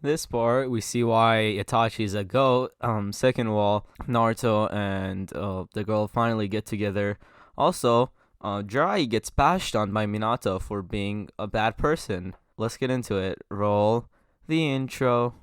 This part, we see why Itachi's a goat. Second of all, Naruto and the girl finally get together. Also, Jirai gets bashed on by Minato for being a bad person. Let's get into it. Roll the intro.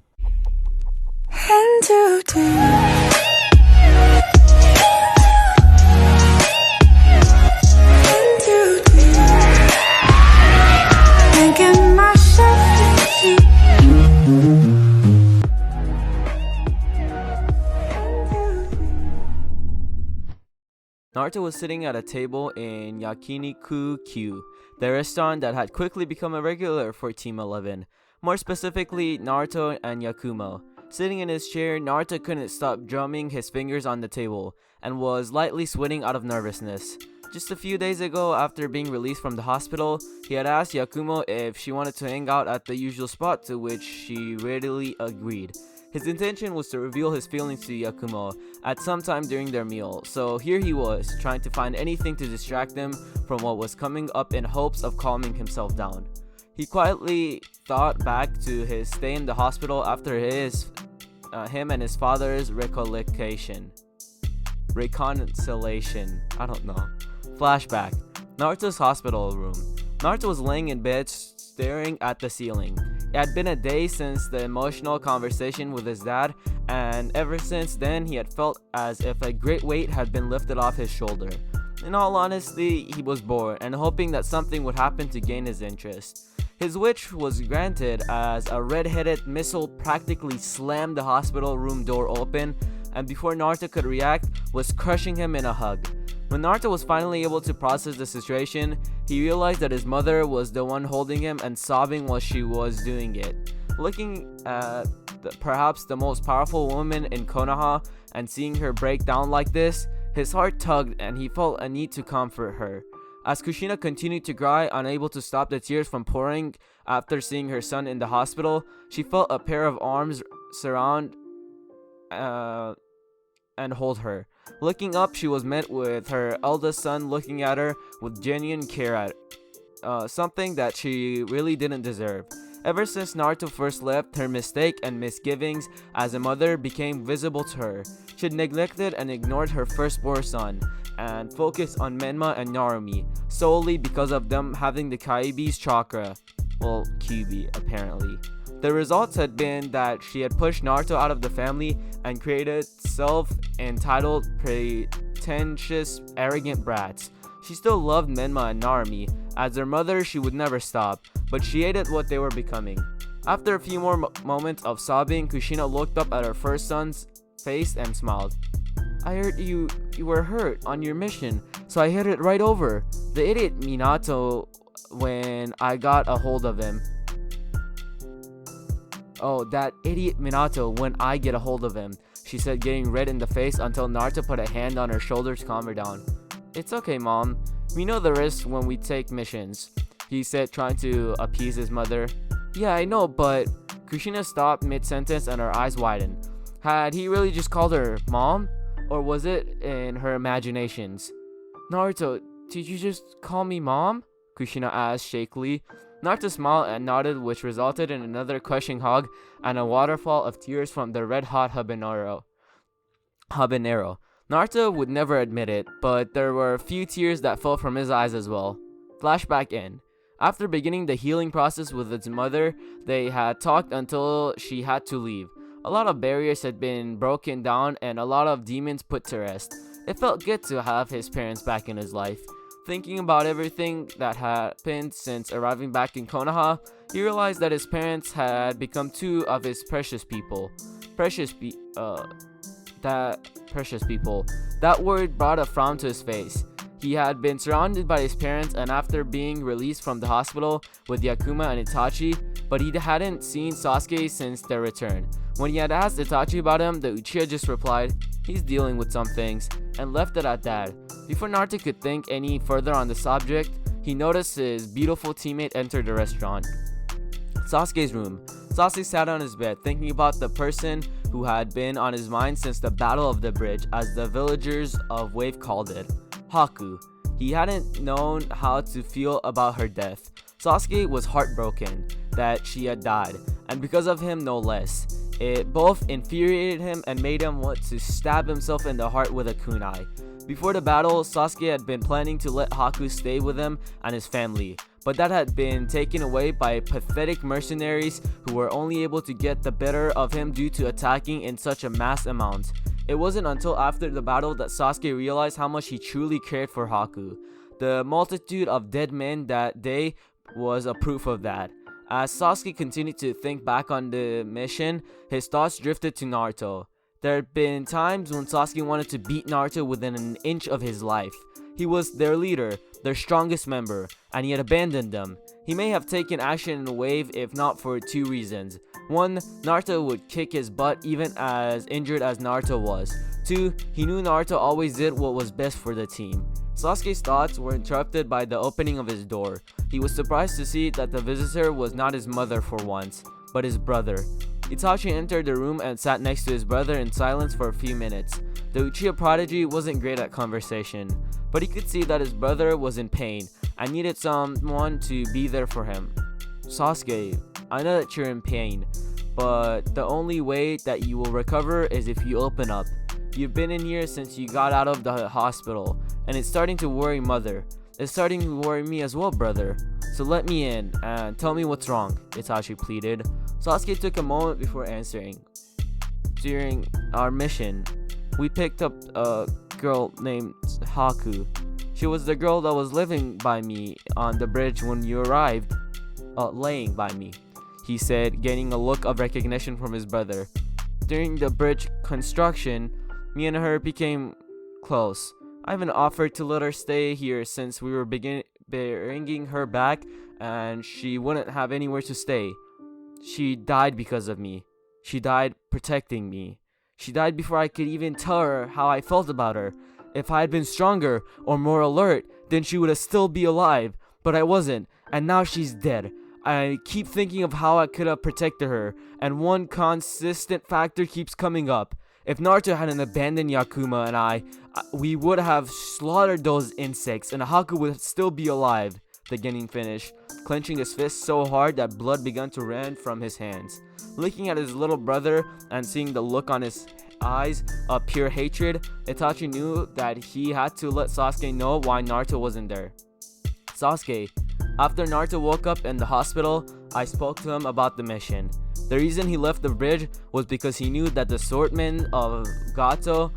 Naruto was sitting at a table in Yakiniku-Q, the restaurant that had quickly become a regular for Team 11, more specifically Naruto and Yakumo. Sitting in his chair, Naruto couldn't stop drumming his fingers on the table, and was lightly sweating out of nervousness. Just a few days ago, after being released from the hospital, he had asked Yakumo if she wanted to hang out at the usual spot, to which she readily agreed. His intention was to reveal his feelings to Yakumo at some time during their meal, so here he was, trying to find anything to distract him from what was coming up in hopes of calming himself down. He quietly thought back to his stay in the hospital after him and his father's reconciliation. I don't know. Flashback. Naruto's hospital room. Naruto was laying in bed staring at the ceiling. It had been a day since the emotional conversation with his dad, and ever since then he had felt as if a great weight had been lifted off his shoulder. In all honesty, he was bored and hoping that something would happen to gain his interest. His wish was granted as a red-headed missile practically slammed the hospital room door open, and before Naruto could react, was crushing him in a hug. When Naruto was finally able to process the situation, he realized that his mother was the one holding him and sobbing while she was doing it. Looking at perhaps the most powerful woman in Konoha and seeing her break down like this, his heart tugged and he felt a need to comfort her. As Kushina continued to cry, unable to stop the tears from pouring after seeing her son in the hospital, she felt a pair of arms surround and hold her. Looking up, she was met with her eldest son looking at her with genuine care, something that she really didn't deserve. Ever since Naruto first left, her mistake and misgivings as a mother became visible to her. She had neglected and ignored her firstborn son, and focused on Menma and Narumi, solely because of them having the Kaibi's chakra. Well, Kyuubi, apparently. The results had been that she had pushed Naruto out of the family and created self-entitled, pretentious, arrogant brats. She still loved Menma and Narumi. As their mother, she would never stop, but she hated what they were becoming. After a few more moments of sobbing, Kushina looked up at her first son's face and smiled. I heard you were hurt on your mission, so I headed right over. The idiot Minato, when I got a hold of him. Oh, that idiot Minato when I get a hold of him, she said, getting red in the face until Naruto put a hand on her shoulder to calm her down. It's okay, Mom. We know the risks when we take missions, he said, trying to appease his mother. Yeah, I know, but... Kushina stopped mid-sentence and her eyes widened. Had he really just called her Mom? Or was it in her imaginations? Naruto, did you just call me Mom? Kushina asked shakily. Naruto smiled and nodded, which resulted in another crushing hug and a waterfall of tears from the red-hot habanero. Naruto would never admit it, but there were a few tears that fell from his eyes as well. Flashback in. After beginning the healing process with his mother, they had talked until she had to leave. A lot of barriers had been broken down and a lot of demons put to rest. It felt good to have his parents back in his life. Thinking about everything that happened since arriving back in Konoha, he realized that his parents had become two of his precious people. Precious people. That word brought a frown to his face. He had been surrounded by his parents and after being released from the hospital with Yakuma and Itachi, but he hadn't seen Sasuke since their return. When he had asked Itachi about him, the Uchiha just replied, "He's dealing with some things," and left it at that. Before Naruto could think any further on the subject, he noticed his beautiful teammate enter the restaurant. Sasuke's room. Sasuke sat on his bed, thinking about the person who had been on his mind since the Battle of the Bridge, as the villagers of Wave called it. Haku. He hadn't known how to feel about her death. Sasuke was heartbroken that she had died, and because of him no less. It both infuriated him and made him want to stab himself in the heart with a kunai. Before the battle, Sasuke had been planning to let Haku stay with him and his family, but that had been taken away by pathetic mercenaries who were only able to get the better of him due to attacking in such a mass amount. It wasn't until after the battle that Sasuke realized how much he truly cared for Haku. The multitude of dead men that day was a proof of that. As Sasuke continued to think back on the mission, his thoughts drifted to Naruto. There had been times when Sasuke wanted to beat Naruto within an inch of his life. He was their leader, their strongest member, and he had abandoned them. He may have taken action in a wave if not for two reasons. One, Naruto would kick his butt even as injured as Naruto was. Two, he knew Naruto always did what was best for the team. Sasuke's thoughts were interrupted by the opening of his door. He was surprised to see that the visitor was not his mother for once, but his brother. Itachi entered the room and sat next to his brother in silence for a few minutes. The Uchiha prodigy wasn't great at conversation, but he could see that his brother was in pain and needed someone to be there for him. Sasuke, I know that you're in pain, but the only way that you will recover is if you open up. You've been in here since you got out of the hospital, and it's starting to worry Mother. It's starting to worry me as well, brother. So let me in and tell me what's wrong, Itachi pleaded. Sasuke took a moment before answering. During our mission, we picked up a girl named Haku. She was the girl that was living by me on the bridge when you arrived. Laying by me, he said, gaining a look of recognition from his brother. During the bridge construction, me and her became close. I even offered to let her stay here since we were bringing her back and she wouldn't have anywhere to stay. She died because of me. She died protecting me. She died before I could even tell her how I felt about her. If I had been stronger or more alert, then she would have still be alive, but I wasn't, and now she's dead. I keep thinking of how I could have protected her, and one consistent factor keeps coming up. If Naruto hadn't abandoned Yakumo and we would have slaughtered those insects, and Haku would still be alive, the Genin finished, clenching his fist so hard that blood began to run from his hands. Looking at his little brother and seeing the look on his eyes of pure hatred, Itachi knew that he had to let Sasuke know why Naruto wasn't there. Sasuke, after Naruto woke up in the hospital, I spoke to him about the mission. The reason he left the bridge was because he knew that the swordman of Gato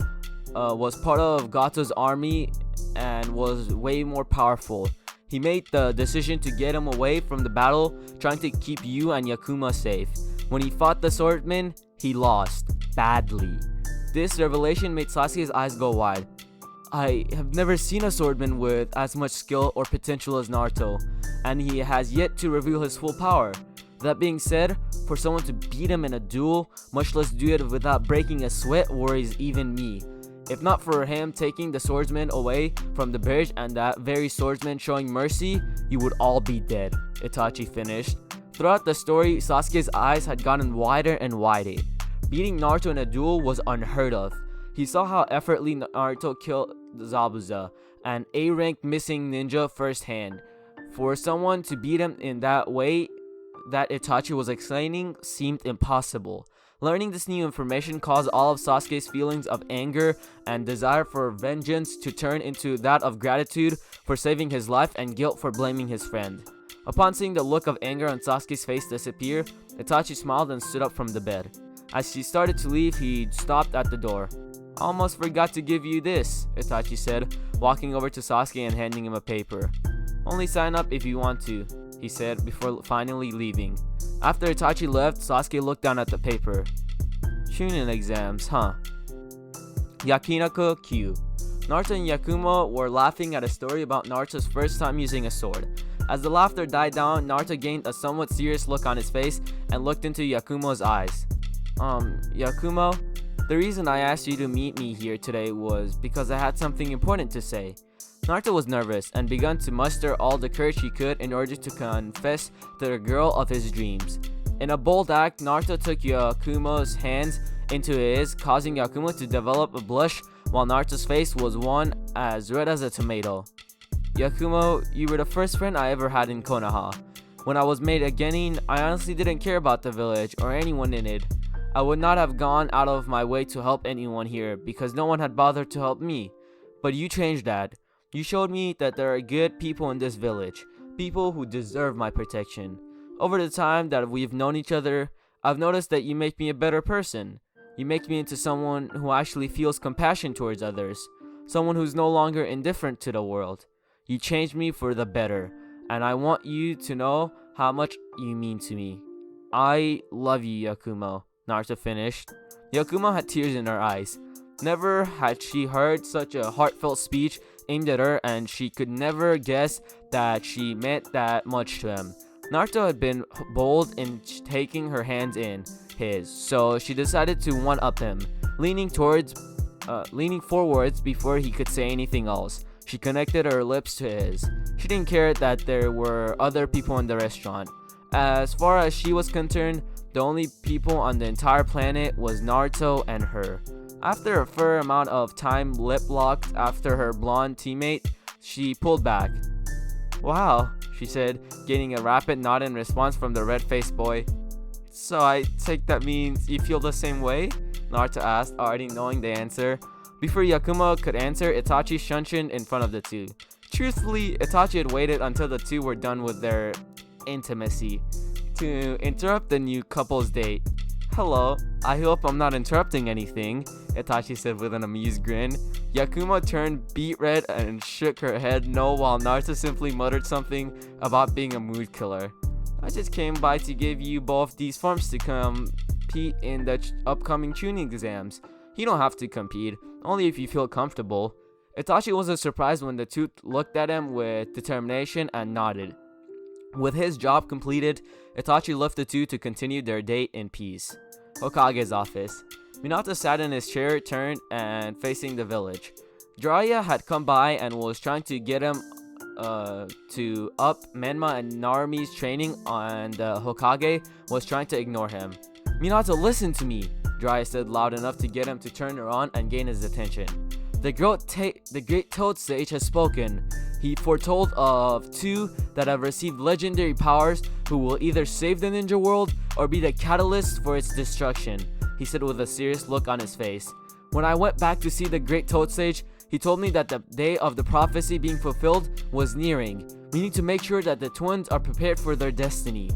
was part of Gato's army and was way more powerful. He made the decision to get him away from the battle, trying to keep you and Yakumo safe. When he fought the swordman, he lost badly. This revelation made Sasuke's eyes go wide. I have never seen a swordman with as much skill or potential as Naruto, and he has yet to reveal his full power. That being said, for someone to beat him in a duel, much less do it without breaking a sweat, worries even me. If not for him taking the swordsman away from the bridge and that very swordsman showing mercy, you would all be dead, Itachi finished. Throughout the story, Sasuke's eyes had gotten wider and wider. Beating Naruto in a duel was unheard of. He saw how effortlessly Naruto killed Zabuza, an A-ranked missing ninja firsthand. For someone to beat him in that way that Itachi was explaining seemed impossible. Learning this new information caused all of Sasuke's feelings of anger and desire for vengeance to turn into that of gratitude for saving his life and guilt for blaming his friend. Upon seeing the look of anger on Sasuke's face disappear, Itachi smiled and stood up from the bed. As he started to leave, he stopped at the door. "Almost forgot to give you this," Itachi said, walking over to Sasuke and handing him a paper. "Only sign up if you want to," he said before finally leaving. After Itachi left, Sasuke looked down at the paper. "Chunin exams, huh?" Yakinako Q. Naruto and Yakumo were laughing at a story about Naruto's first time using a sword. As the laughter died down, Naruto gained a somewhat serious look on his face and looked into Yakumo's eyes. Yakumo, the reason I asked you to meet me here today was because I had something important to say." Naruto was nervous and began to muster all the courage he could in order to confess to the girl of his dreams. In a bold act, Naruto took Yakumo's hands into his, causing Yakumo to develop a blush while Naruto's face was one as red as a tomato. "Yakumo, you were the first friend I ever had in Konoha. When I was made a genin, I honestly didn't care about the village or anyone in it. I would not have gone out of my way to help anyone here because no one had bothered to help me. But you changed that. You showed me that there are good people in this village, people who deserve my protection. Over the time that we've known each other, I've noticed that you make me a better person. You make me into someone who actually feels compassion towards others, someone who's no longer indifferent to the world. You changed me for the better, and I want you to know how much you mean to me. I love you, Yakumo, Naruto finished. Yakumo had tears in her eyes. Never had she heard such a heartfelt speech aimed at her, and she could never guess that she meant that much to him. Naruto had been bold in taking her hands in his, so she decided to one-up him, leaning forwards before he could say anything else. She connected her lips to his. She didn't care that there were other people in the restaurant. As far as she was concerned, the only people on the entire planet was Naruto and her. After a fair amount of time lip-locked after her blonde teammate, she pulled back. "Wow," she said, getting a rapid nod in response from the red-faced boy. "So I take that means you feel the same way?" Naruto asked, already knowing the answer. Before Yakumo could answer, Itachi shunshined in front of the two. Truthfully, Itachi had waited until the two were done with their intimacy to interrupt the new couple's date. "Hello, I hope I'm not interrupting anything," Itachi said with an amused grin. Yakumo turned beet red and shook her head no, while Naruto simply muttered something about being a mood killer. "I just came by to give you both these forms to compete in the upcoming tuning exams. You don't have to compete, only if you feel comfortable." Itachi wasn't surprised when the two looked at him with determination and nodded. With his job completed, Itachi left the two to continue their date in peace. Hokage's office. Minato sat in his chair, turned and facing the village. Jiraiya had come by and was trying to get him to up Menma and Narumi's training, and the Hokage was trying to ignore him. "Minato, listen to me," Jiraiya said loud enough to get him to turn around and gain his attention. The great Toad Sage has spoken. He foretold of two that have received legendary powers who will either save the ninja world or be the catalyst for its destruction, he said with a serious look on his face. "When I went back to see the great Toad Sage, he told me that the day of the prophecy being fulfilled was nearing. We need to make sure that the twins are prepared for their destiny."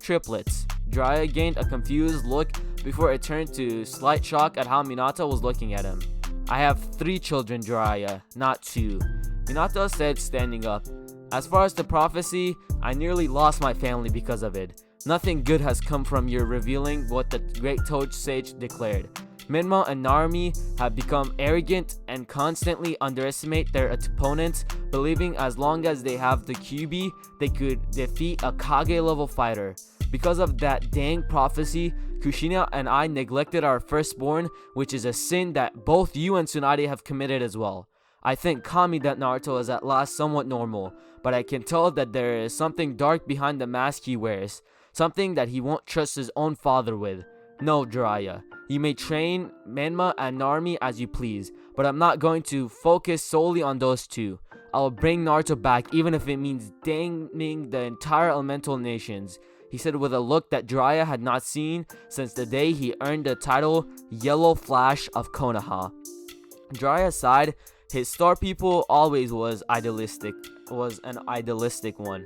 Triplets. Jiraiya gained a confused look before it turned to slight shock at how Minato was looking at him. "I have 3 children, Jiraiya, not 2. Minato said, standing up. "As far as the prophecy, I nearly lost my family because of it. Nothing good has come from your revealing what the great Toad Sage declared. Menma and Narumi have become arrogant and constantly underestimate their opponents, believing as long as they have the QB, they could defeat a Kage level fighter. Because of that dang prophecy, Kushina and I neglected our firstborn, which is a sin that both you and Tsunade have committed as well. I think Kami that Naruto is at last somewhat normal, but I can tell that there is something dark behind the mask he wears, something that he won't trust his own father with. No, Jiraiya, you may train Menma and Narumi as you please, but I'm not going to focus solely on those two. I will bring Naruto back even if it means damning the entire elemental nations," he said with a look that Jiraiya had not seen since the day he earned the title Yellow Flash of Konoha. Jiraiya sighed. His star people always was an idealistic one.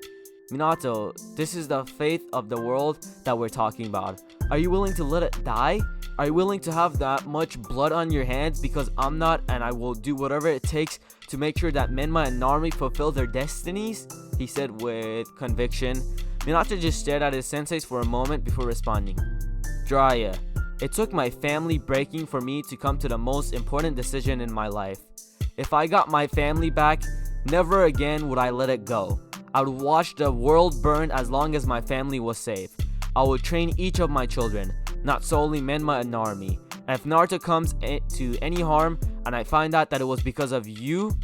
"Minato, this is the fate of the world that we're talking about. Are you willing to let it die? Are you willing to have that much blood on your hands? Because I'm not, and I will do whatever it takes to make sure that Menma and Narumi fulfill their destinies," he said with conviction. Minato just stared at his senseis for a moment before responding. "Jiraiya, it took my family breaking for me to come to the most important decision in my life. If I got my family back, never again would I let it go. I would watch the world burn as long as my family was safe. I would train each of my children, not solely Menma and Narumi. And if Naruto comes to any harm and I find out that it was because of you,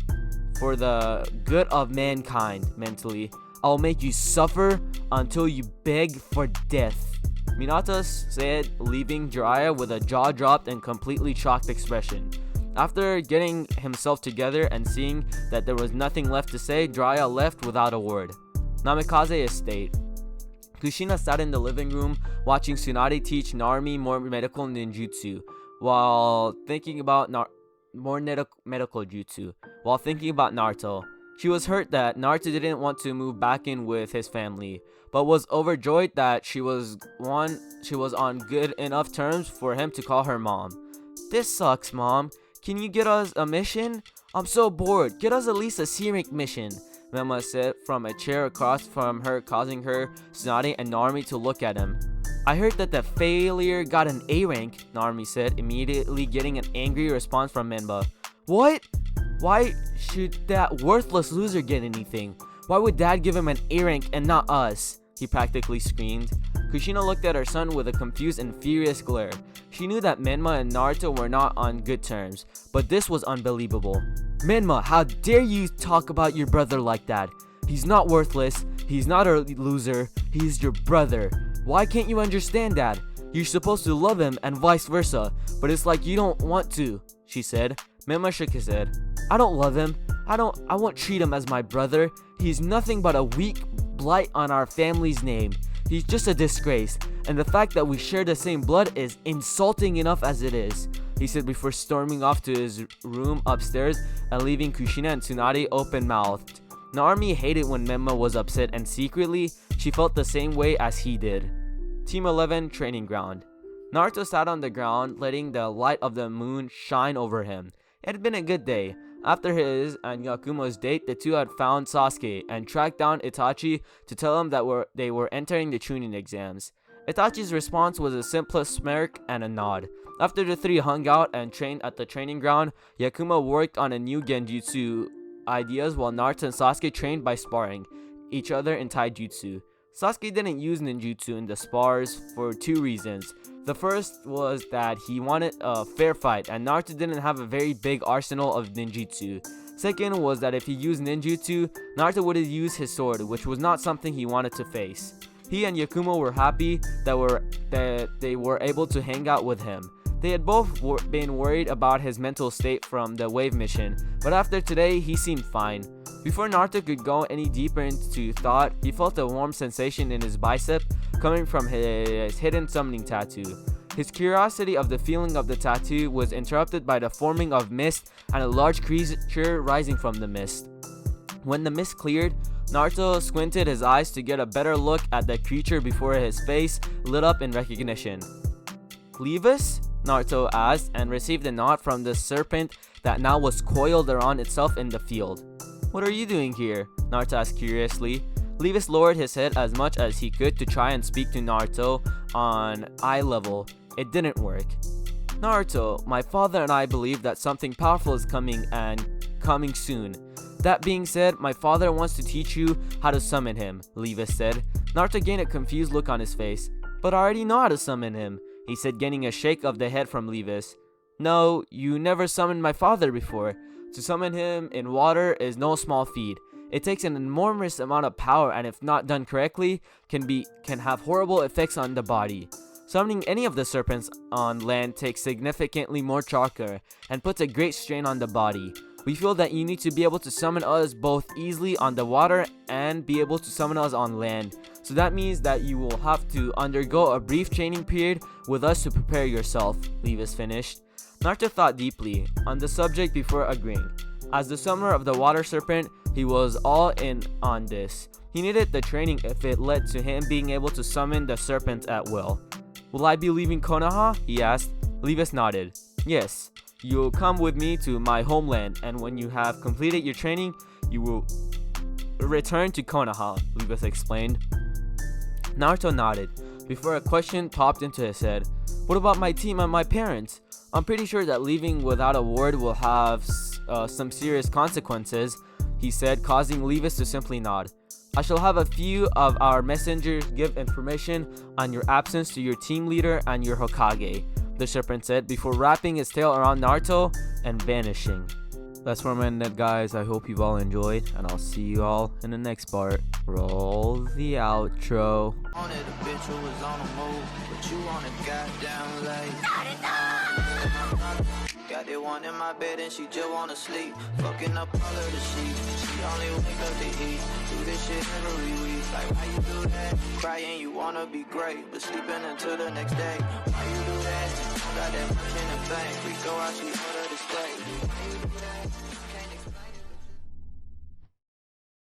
for the good of mankind mentally, I will make you suffer until you beg for death," Minato said, leaving Jiraiya with a jaw-dropped and completely shocked expression. After getting himself together and seeing that there was nothing left to say, Jiraiya left without a word. Namikaze Estate. Kushina sat in the living room watching Tsunade teach Narumi more medical ninjutsu while thinking about medical jutsu while thinking about Naruto. She was hurt that Naruto didn't want to move back in with his family, but was overjoyed that she was on good enough terms for him to call her mom. "This sucks, Mom. Can you get us a mission? I'm so bored. Get us at least a C-rank mission," Mema said from a chair across from her, causing her, Tsunade, and Narumi to look at him. "I heard that the failure got an A rank," Narumi said, immediately getting an angry response from Menba. "What? Why should that worthless loser get anything? Why would Dad give him an A rank and not us?" he practically screamed. Kushina looked at her son with a confused and furious glare. She knew that Menma and Naruto were not on good terms, but this was unbelievable. "Menma, how dare you talk about your brother like that? He's not worthless, he's not a loser, he's your brother. Why can't you understand that? You're supposed to love him and vice versa, but it's like you don't want to," she said. Menma shook his head. "I don't love him. I won't treat him as my brother. He's nothing but a weak blight on our family's name. He's just a disgrace, and the fact that we share the same blood is insulting enough as it is," he said before storming off to his room upstairs and leaving Kushina and Tsunade open-mouthed. Narumi hated when Menma was upset, and secretly, she felt the same way as he did. Team 11 Training Ground. Naruto sat on the ground, letting the light of the moon shine over him. It had been a good day. After his and Yakumo's date, the two had found Sasuke and tracked down Itachi to tell him that they were entering the Chunin exams. Itachi's response was a simple smirk and a nod. After the three hung out and trained at the training ground, Yakumo worked on a new genjutsu ideas while Naruto and Sasuke trained by sparring each other in taijutsu. Sasuke didn't use ninjutsu in the spars for two reasons. The first was that he wanted a fair fight, and Naruto didn't have a very big arsenal of ninjutsu. Second was that if he used ninjutsu, Naruto would have used his sword, which was not something he wanted to face. He and Yakumo were happy that they were able to hang out with him. They had both been worried about his mental state from the wave mission, but after today, he seemed fine. Before Naruto could go any deeper into thought, he felt a warm sensation in his bicep coming from his hidden summoning tattoo. His curiosity of the feeling of the tattoo was interrupted by the forming of mist and a large creature rising from the mist. When the mist cleared, Naruto squinted his eyes to get a better look at the creature before his face lit up in recognition. "Levis?" Naruto asked, and received a nod from the serpent that now was coiled around itself in the field. "What are you doing here?" Naruto asked curiously. Levis lowered his head as much as he could to try and speak to Naruto on eye level. It didn't work. "Naruto, my father and I believe that something powerful is coming and coming soon. That being said, my father wants to teach you how to summon him," Levis said. Naruto gained a confused look on his face. "But I already know how to summon him," he said, getting a shake of the head from Levis. "No, you never summoned my father before. To summon him in water is no small feat. It takes an enormous amount of power, and if not done correctly, can have horrible effects on the body. Summoning any of the serpents on land takes significantly more chakra and puts a great strain on the body. We feel that you need to be able to summon us both easily on the water and be able to summon us on land. So that means that you will have to undergo a brief training period with us to prepare yourself," Levis finished. Naruto thought deeply on the subject before agreeing. As the summoner of the water serpent, he was all in on this. He needed the training if it led to him being able to summon the serpent at will. "Will I be leaving Konoha?" he asked. Levis nodded. "Yes. You'll come with me to my homeland, and when you have completed your training, you will return to Konoha," Levis explained. Naruto nodded, before a question popped into his head. "What about my team and my parents? I'm pretty sure that leaving without a word will have some serious consequences," he said, causing Levis to simply nod. "I shall have a few of our messengers give information on your absence to your team leader and your Hokage," the serpent said, before wrapping his tail around Naruto and vanishing. That's where I'm ending it, guys. I hope you've all enjoyed, and I'll see you all in the next part. Roll the outro. Wanted a bitch who was on the move, but you want a goddamn like. Got that one in my bed and she just wanna sleep. Fucking up all of the sheets. only wake up to eat. Do this shit every week. Like, why you do that? Crying, you wanna be great, but sleeping until the next day. Why you do that? Don't got that much in the bank. We go out, she order the steak.